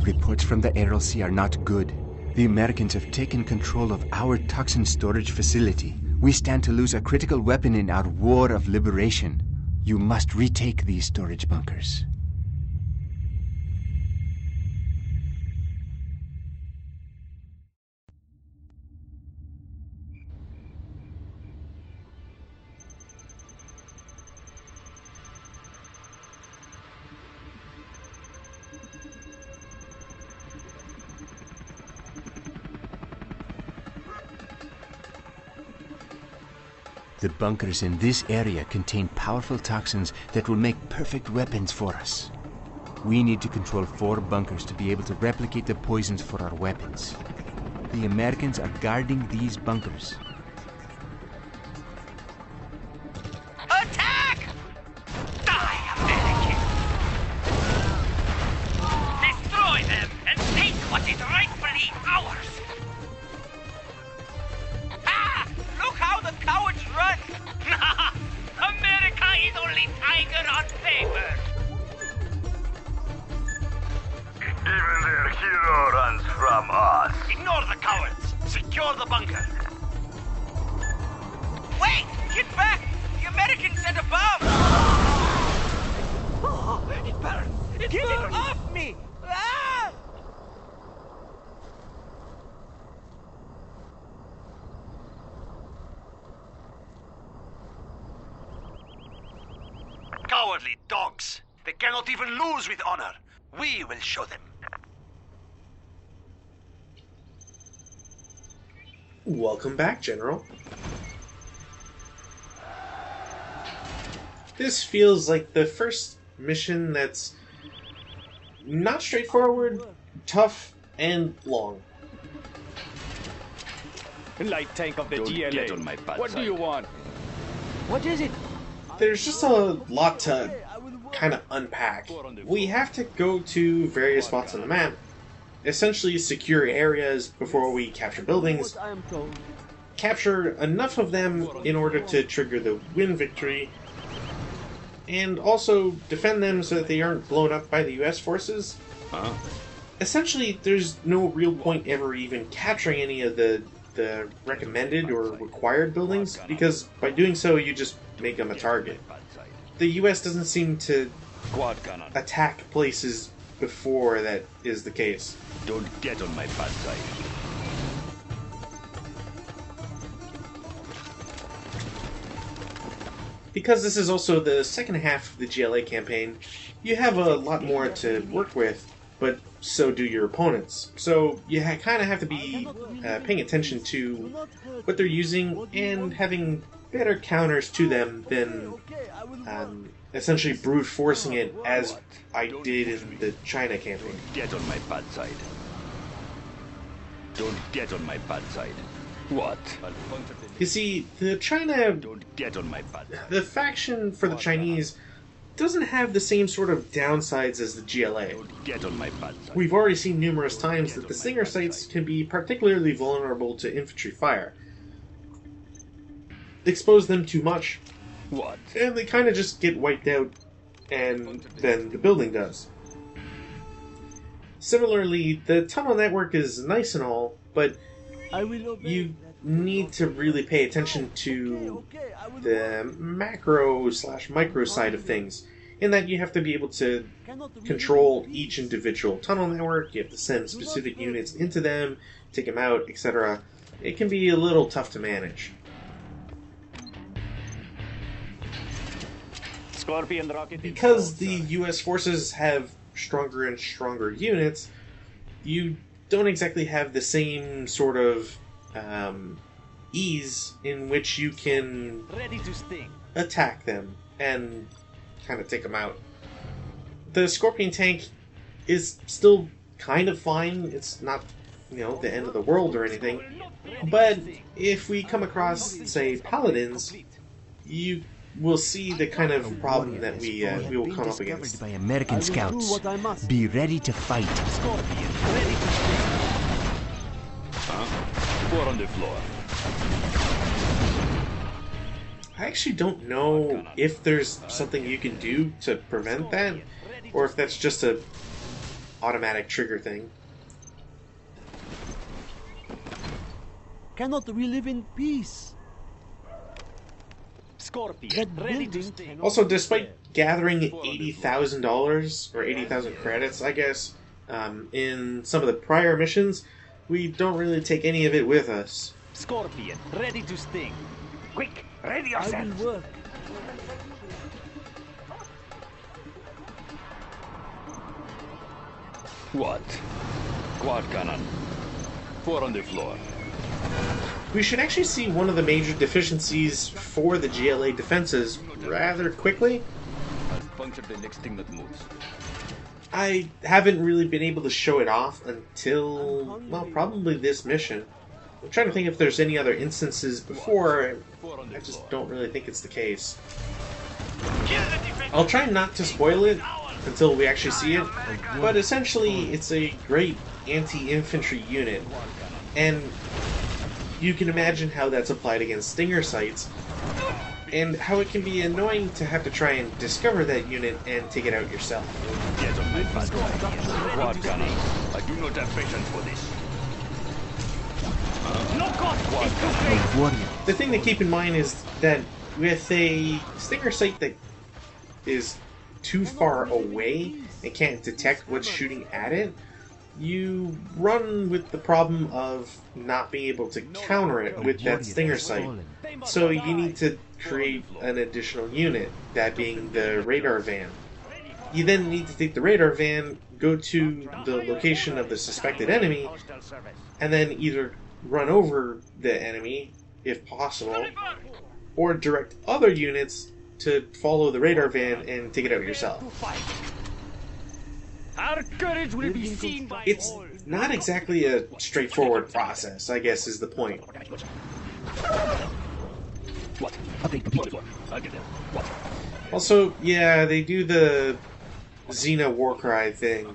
Reports from the RLC are not good. The Americans have taken control of our toxin storage facility. We stand to lose a critical weapon in our war of liberation. You must retake these storage bunkers. The bunkers in this area contain powerful toxins that will make perfect weapons for us. We need to control 4 bunkers to be able to replicate the poisons for our weapons. The Americans are guarding these bunkers. Attack! Die, American! Destroy them and take what is rightfully ours! Ah! Look how the cowards run! America is only tiger on paper! Even their hero runs from us. Ignore the cowards! Secure the bunker! Wait! Get back! The Americans sent a bomb! Oh, it burned! Get it off me! Ah! Cowardly dogs! They cannot even lose with honor! We will show them! Welcome back, General. This feels like the first mission that's not straightforward, tough, and long. Light tank of the GLA. Get on my bad What side. do you want? What is it? There's just a lot to kind of unpack. We have to go to various spots on the map, essentially secure areas before we capture buildings, What I am told. capture enough of them in order to trigger the win victory, and also defend them so that they aren't blown up by the US forces. Huh? Essentially, there's no real point ever even capturing any of the recommended or required buildings, because by doing so you just make them a target. The US doesn't seem to Quad cannon. attack places before that is the case. Don't get on my bad side. Because this is also the second half of the GLA campaign, you have a lot more to work with, but so do your opponents. So you kind of have to be paying attention to what they're using and having better counters to them than essentially brute forcing it as I did in the China campaign. Get on my bad side. Don't get on my bad side. What? You see, the China, Don't get on my bad side. the faction for the Chinese doesn't have the same sort of downsides as the GLA. Don't get on my bad side. We've already seen numerous times that the Stinger sites can be particularly vulnerable to infantry fire. Expose them too much, What? and they kind of just get wiped out, and then the building does. Similarly, the tunnel network is nice and all, but I will obey. you need to really pay attention to the macro/micro side of things, in that you have to be able to control each individual tunnel network, you have to send specific units into them, take them out, etc. It can be a little tough to manage. Scorpion rocket. Because the US forces have stronger and stronger units, you don't exactly have the same sort of ease in which you can Ready to sting. attack them and kind of take them out. The Scorpion tank is still kind of fine. It's not, the end of the world or anything. But if we come across, say, paladins, you will see the kind of problem that we will come up against. By American I will do scouts. what I must. Be ready to fight. Scorpion ready to sting. Huh? Four on the floor. I actually don't know if there's something you can do to prevent that, or if that's just a automatic trigger thing. Cannot we live in peace? Scorpion, That ready to building sting. cannot Also, be despite spared. gathering $80,000 or 80,000 credits, I guess, in some of the prior missions, we don't really take any of it with us. Scorpion, ready to sting. Quick, ready I yourself. will work. What? Quad cannon. 4 on the floor. We should actually see one of the major deficiencies for the GLA defenses rather quickly. I'll puncture the next thing that moves. I haven't really been able to show it off until, well, probably this mission. I'm trying to think if there's any other instances before. 4 on the I just floor. don't really think it's the case. Kill the defense. I'll try not to spoil it until we actually see it, but essentially it's a great anti-infantry unit, and you can imagine how that's applied against Stinger sites, and how it can be annoying to have to try and discover that unit and take it out yourself. Get on my bad side. Quad cannon. I do not have patience for this. No god, Quad it's too cannon. late. A warrior. The thing to keep in mind is that with a Stinger site that is too far away and can't detect what's shooting at it, you run with the problem of not being able to counter it with that Stinger site. So you need to create an additional unit, that being the radar van. You then need to take the radar van, go to the location of the suspected enemy, Hostile service. and then either run over the enemy, if possible, or direct other units to follow the radar van and take it out yourself. To fight. Our courage will be seen by It's all. not exactly a straightforward process, I guess is the point. What? I'll get there. What? Also, yeah, they do the Xena Warcry thing.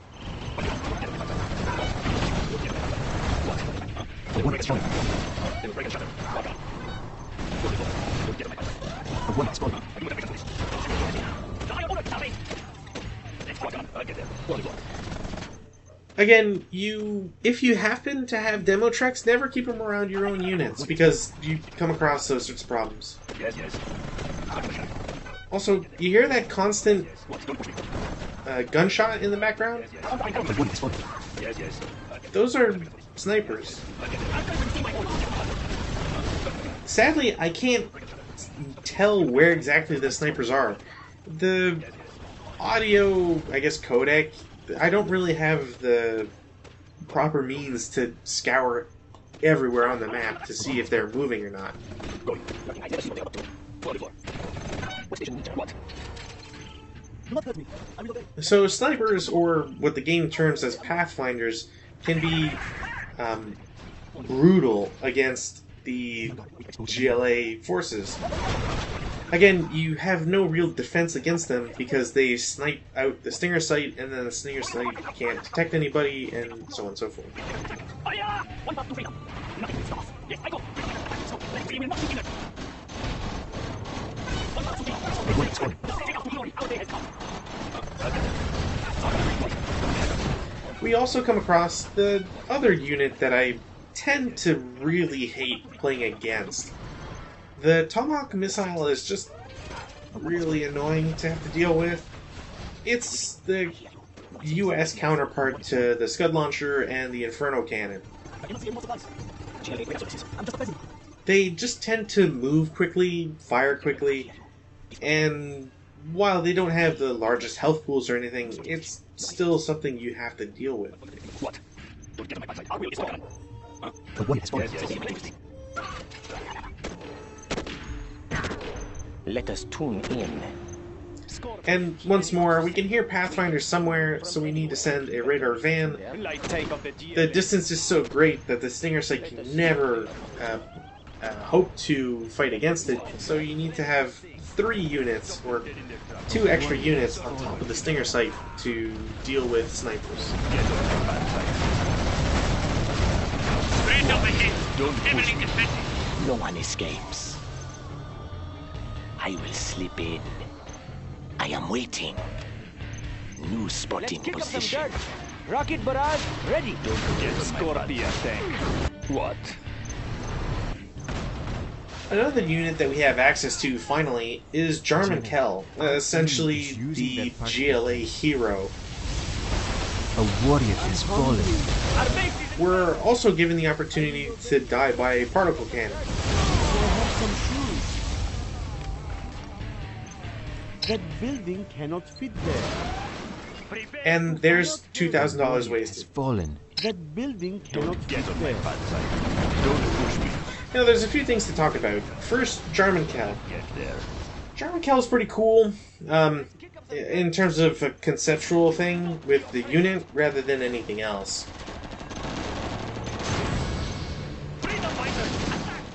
Again, if you happen to have demo treks, never keep them around your own units, because you come across those sorts of problems. Yes, yes. Also, you hear that constant gunshot in the background? Yes, yes. Those are snipers. Sadly, I can't tell where exactly the snipers are. The audio, I guess, codec, I don't really have the proper means to scour everywhere on the map to see if they're moving or not. What? Do not hurt me. I will obey. So snipers, or what the game terms as pathfinders, can be brutal against the GLA forces. Again, you have no real defense against them because they snipe out the Stinger site, and then the Stinger site can't detect anybody, and so on and so forth. Fire! 1, 2, 3. Nothing will stop. Yes, I go. So, we will not be hindered. 1, 2, 3. Take us to glory. Our day has come. We also come across the other unit that I tend to really hate playing against. The Tomahawk missile is just really annoying to have to deal with. It's the US counterpart to the Scud Launcher and the Inferno Cannon. I cannot see any more supplies. GLA wait services. I'm just a peasant. They just tend to move quickly, fire quickly, and while they don't have the largest health pools or anything, it's still something you have to deal with. What? Don't get on my bad side. I will destroy them. Yes, yes. Let us tune in. And once more, we can hear Pathfinder somewhere, so we need to send a radar van. Light tank of the GLA. The distance is so great that the Stinger site can never hope to fight against it, so you need to have 3 units, or 2 extra units on top of the Stinger site to deal with snipers. Straight up ahead. Don't push Heavily me. defended. No one escapes. I will slip in. I am waiting. New spotting Let's kick up some position. dirt. Rocket barrage ready. Don't forget the Scorpion tank. What? Another unit that we have access to, finally, is Jarman Kell, essentially the GLA hero. A warrior has fallen. We're also given the opportunity to die by a particle cannon. I have some shoes. That building cannot fit there. And there's $2,000 wasted. Fallen. That building cannot Get fit on my there. bad side. Don't push me. Now, there's a few things to talk about. First, Jarman Kell. Get there. Jarman Kell is pretty cool, in terms of a conceptual thing with the unit rather than anything else.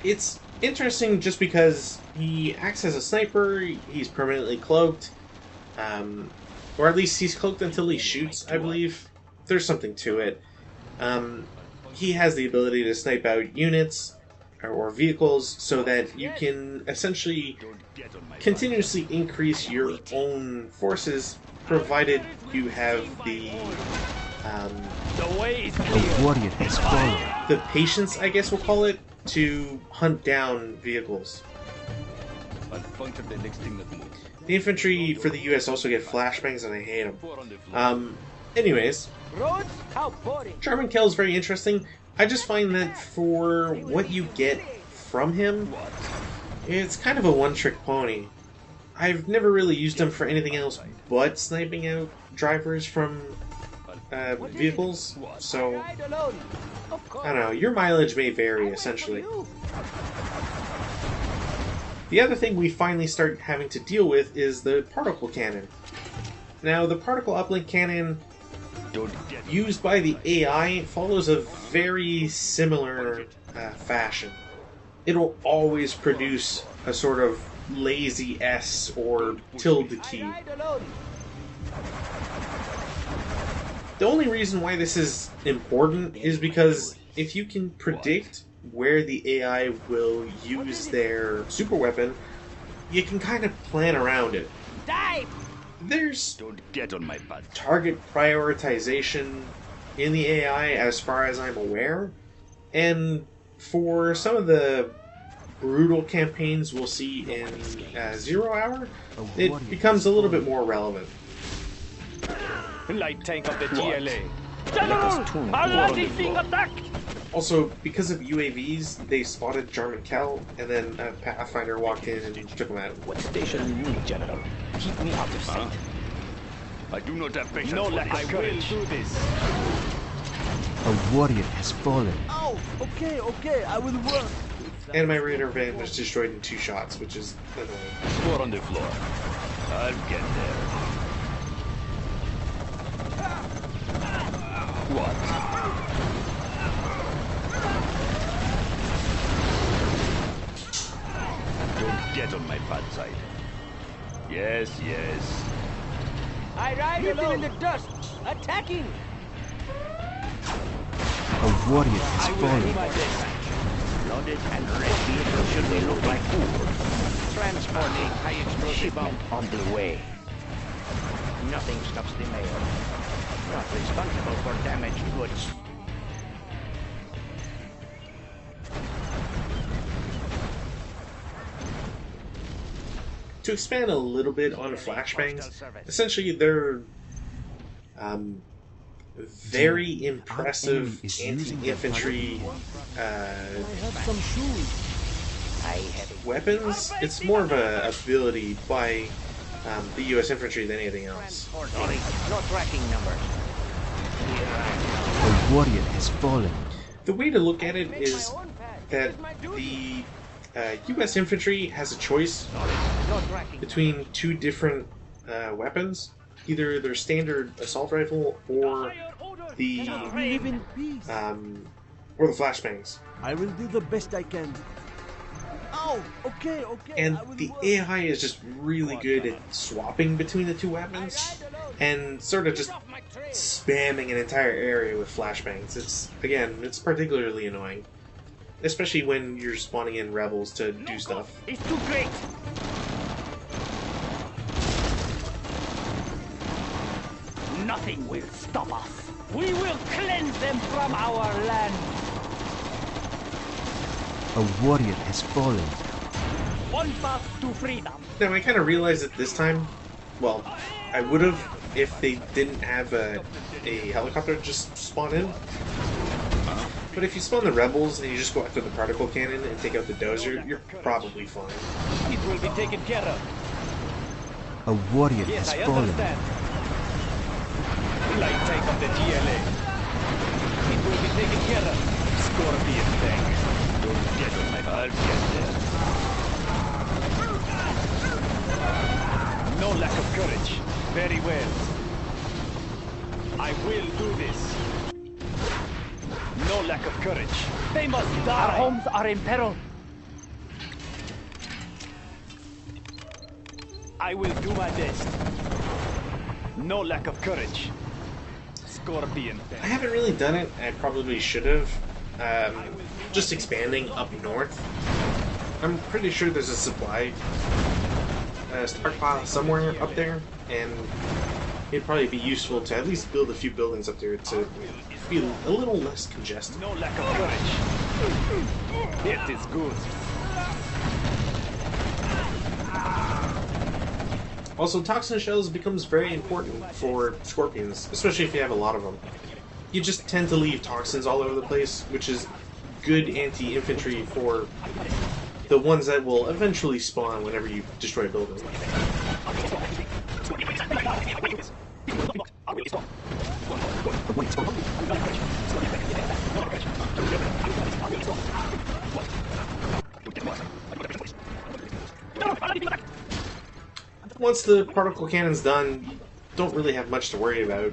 It's interesting just because he acts as a sniper, he's permanently cloaked, or at least he's cloaked until he shoots, I believe. There's something to it. He has the ability to snipe out units or vehicles so that you can essentially continuously increase your own forces, provided you have the way is A warrior has fallen. the patience, I guess we'll call it, to hunt down vehicles. I'll puncture the next thing that moves. The infantry for the US also get flashbangs, and I hate them. Four on the floor. Anyways, roads? How boring. Jarman Kell is very interesting. I just find that for what you get from him, it's kind of a one-trick pony. I've never really used him for anything else but sniping out drivers from vehicles, so Ride alone. Of course. I don't know, your mileage may vary, essentially. The other thing we finally start having to deal with is the particle cannon. Now, the particle uplink cannon used by the AI follows a very similar fashion. It'll always produce a sort of lazy S or tilde key. Ride alone. The only reason why this is important is because if you can predict where the AI will use their super weapon, you can kind of plan around it. Dive. There's Don't get on my bad side. target prioritization in the AI as far as I'm aware, and for some of the brutal campaigns we'll see in 0 Hour, it becomes a little bit more relevant. Light tank of the What? GLA. General! Our landing being attacked! Also, because of UAVs, they spotted Jarman Kell, and then a Pathfinder walked in and took him out. What station you need, General? Keep me out of sight. I do not have patience No for lack this. of courage. Do this. A warrior has fallen. Oh, okay, I will work. And my radar van was destroyed in 2 shots, which is annoying. Four on the floor. I'll get there. What? Don't get on my bad side. Yes, yes. I ride alone in the dust. Attacking. A warrior has I will do fallen. my best. Loaded and ready, should they look like fools? Transporting high explosive bomb on the way. Nothing stops the mail. Not responsible for damaged goods. To expand a little bit on flashbangs, essentially they're very impressive anti-infantry I have some shoes. I have a weapons. It's more of a ability by the U.S. infantry than anything else. transporting. No tracking numbers. A warrior has fallen. The way to look at it is that the U.S. infantry has a choice No tracking. between 2 different weapons, either their standard assault rifle or the We live in peace. flashbangs. I will do the best I can. Oh, okay. And I will the work. AI is just really good at swapping between the 2 weapons and sort of just spamming an entire area with flashbangs. It's particularly annoying, especially when you're spawning in rebels to do stuff. It's too great. Nothing will stop us. We will cleanse them from our land. A warrior has fallen. One path to freedom. Now, I kind of realized it this time. Well, I would have if they didn't have a helicopter just spawn in. But if you spawn the rebels and you just go after the particle cannon and take out the dozer, you're probably fine. It will be taken care of. A warrior Yes, has I fallen. understand. Light tank of the GLA. It will be taken care of. Scorpion tank. You'll get it, I'll get there. No lack of courage. Very well. I will do this. No lack of courage. They must die. Our homes are in peril. I will do my best. No lack of courage. Scorpion. I haven't really done it. I probably should have. Just expanding up north. I'm pretty sure there's a supply stockpile somewhere up there, and it'd probably be useful to at least build a few buildings up there to feel a little less congested. No lack of courage. It is good. Also, toxin shells becomes very important for scorpions, especially if you have a lot of them. You just tend to leave toxins all over the place, which is good anti-infantry for the ones that will eventually spawn whenever you destroy a building. Once the particle cannon's done, you don't really have much to worry about.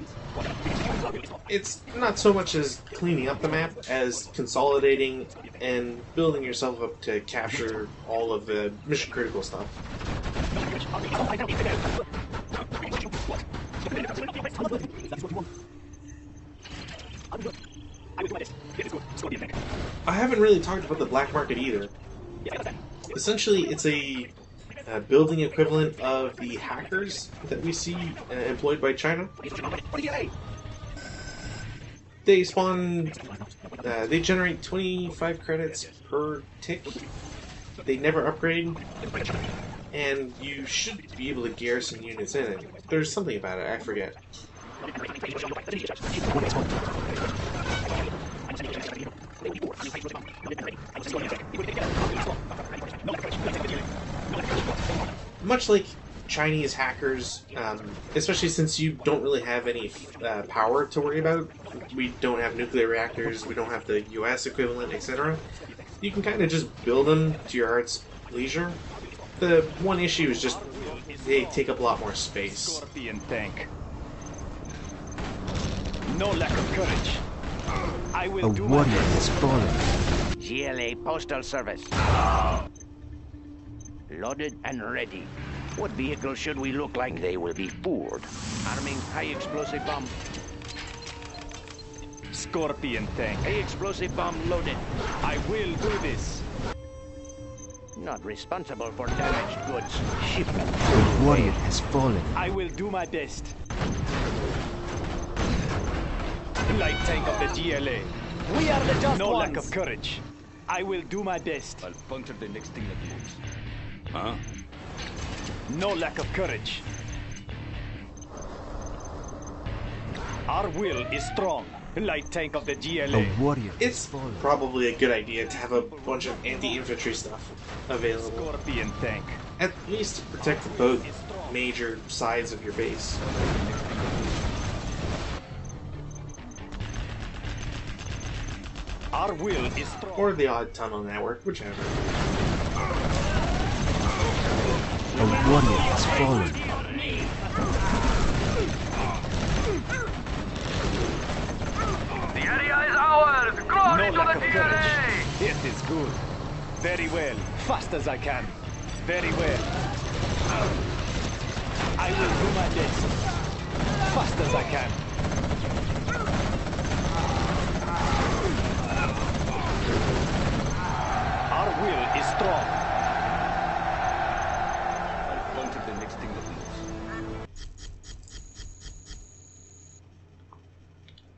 It's not so much as cleaning up the map as consolidating and building yourself up to capture all of the mission critical stuff. I haven't really talked about the black market either. Essentially, it's a building equivalent of the hackers that we see employed by China. They spawn, they generate 25 credits per tick. They never upgrade, and you should be able to garrison units in it. There's something about it, I forget. Much like Chinese hackers, especially since you don't really have any power to worry about, we don't have nuclear reactors, we don't have the US equivalent, etc. You can kind of just build them to your heart's leisure. The one issue is just they take up a lot more space. Scorpion tank. No lack of courage. I will A do warrior my best. has fallen. GLA Postal Service. Loaded and ready. What vehicle should we look like? They will be poured. Arming high explosive bomb. Scorpion tank. High explosive bomb loaded. I will do this. Not responsible for damaged goods. Shipment. A warrior has fallen. I will do my best. Light tank of the GLA. We are the just No ones. Lack of courage. I will do my best. I'll puncture the next thing that moves. Huh? No lack of courage. Our will is strong. Light tank of the GLA. A warrior has It's fallen. probably a good idea to have a bunch of anti-infantry stuff available, Scorpion tank. at least to protect both major sides of your base. Our will is strong. Or the odd tunnel network, whichever. A warrior has fallen. The area is ours! No Glory to lack the of GLA! courage. It is good. Very well. Fast as I can. Very well. I will do my best. Fast as I can. Our will is strong. I'll puncture the next thing that moves.